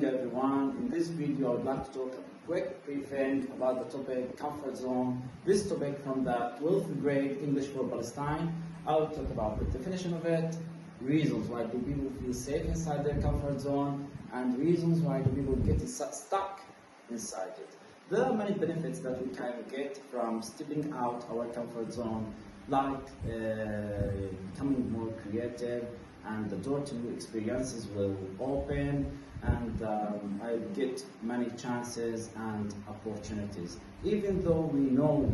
morning everyone. In this video I would like to talk a quick briefing about the topic comfort zone. This topic from the 12th grade English for Palestine. I will talk about the definition of it, reasons why do people feel safe inside their comfort zone, and reasons why do people get stuck inside it. There are many benefits that we can get from stepping out our comfort zone, like becoming more creative, and the door to new experiences will open, and I'll get many chances and opportunities. Even though we know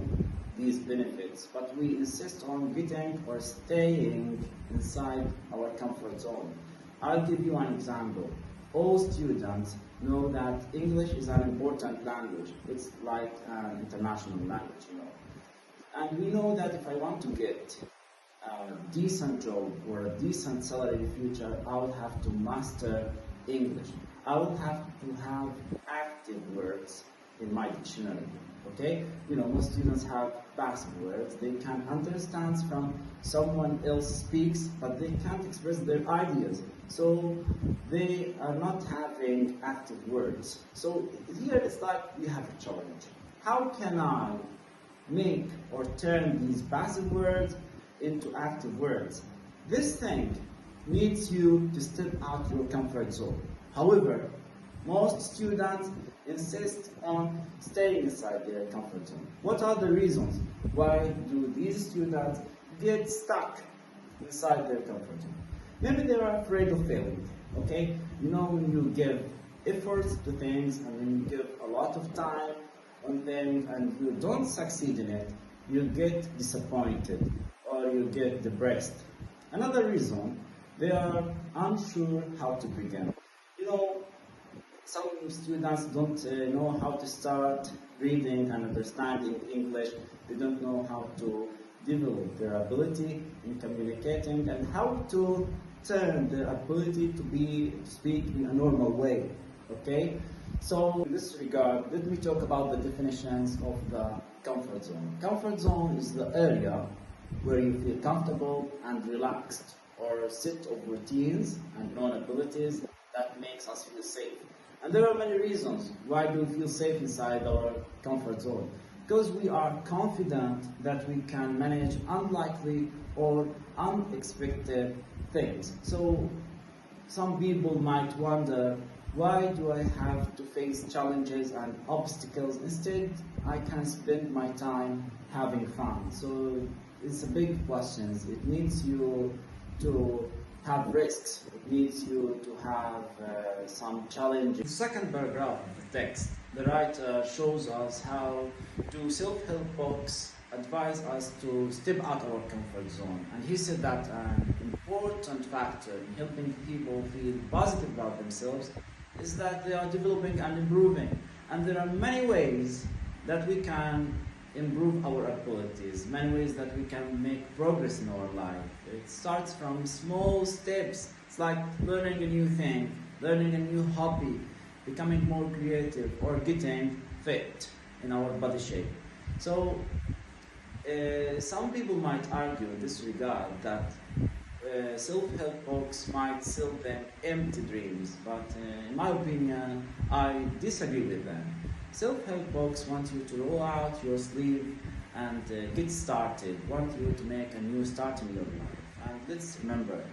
these benefits, but we insist on getting or staying inside our comfort zone. I'll give you an example. All students know that English is an important language. It's like an international language, And we know that if I want to get a decent job or a decent salary in the future, I will have to master English. I will have to have active words in my dictionary. Okay? Most students have passive words. They can understand from someone else speaks, but they can't express their ideas. So they are not having active words. So here it's like we have a challenge. How can I make or turn these passive words into active words? This thing needs you to step out your comfort zone. However, most students insist on staying inside their comfort zone. What are the reasons why do these students get stuck inside their comfort zone? Maybe they are afraid of failing, okay? When you give efforts to things and when you give a lot of time on them and you don't succeed in it, you get disappointed or you get depressed. Another reason, they are unsure how to begin. Some students don't know how to start reading and understanding English. They don't know how to develop their ability in communicating and how to turn their ability to speak in a normal way. Okay? So in this regard, let me talk about the definitions of the comfort zone. Comfort zone is the area where you feel comfortable and relaxed, or a set of routines and known abilities that makes us feel safe. And there are many reasons why do we feel safe inside our comfort zone. Because we are confident that we can manage unlikely or unexpected things. So some people might wonder, why do I have to face challenges and obstacles? Instead, I can spend my time having fun. So it's a big question. It needs you to have risks. It needs you to have some challenges. In the second paragraph of the text, the writer shows us how do self-help books advise us to step out of our comfort zone. And he said that an important factor in helping people feel positive about themselves is that they are developing and improving. And there are many ways that we can improve our abilities, many ways that we can make progress in our life. It starts from small steps. It's like learning a new thing, learning a new hobby, becoming more creative, or getting fit in our body shape. So some people might argue in this regard that self-help books might sell them empty dreams, but in my opinion, I disagree with them. Self-help books want you to roll out your sleeve and get started, want you to make a new start in your life. And let's remember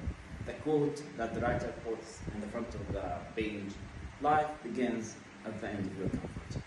the quote that the writer puts in the front of the page: life begins at the end of your comfort zone.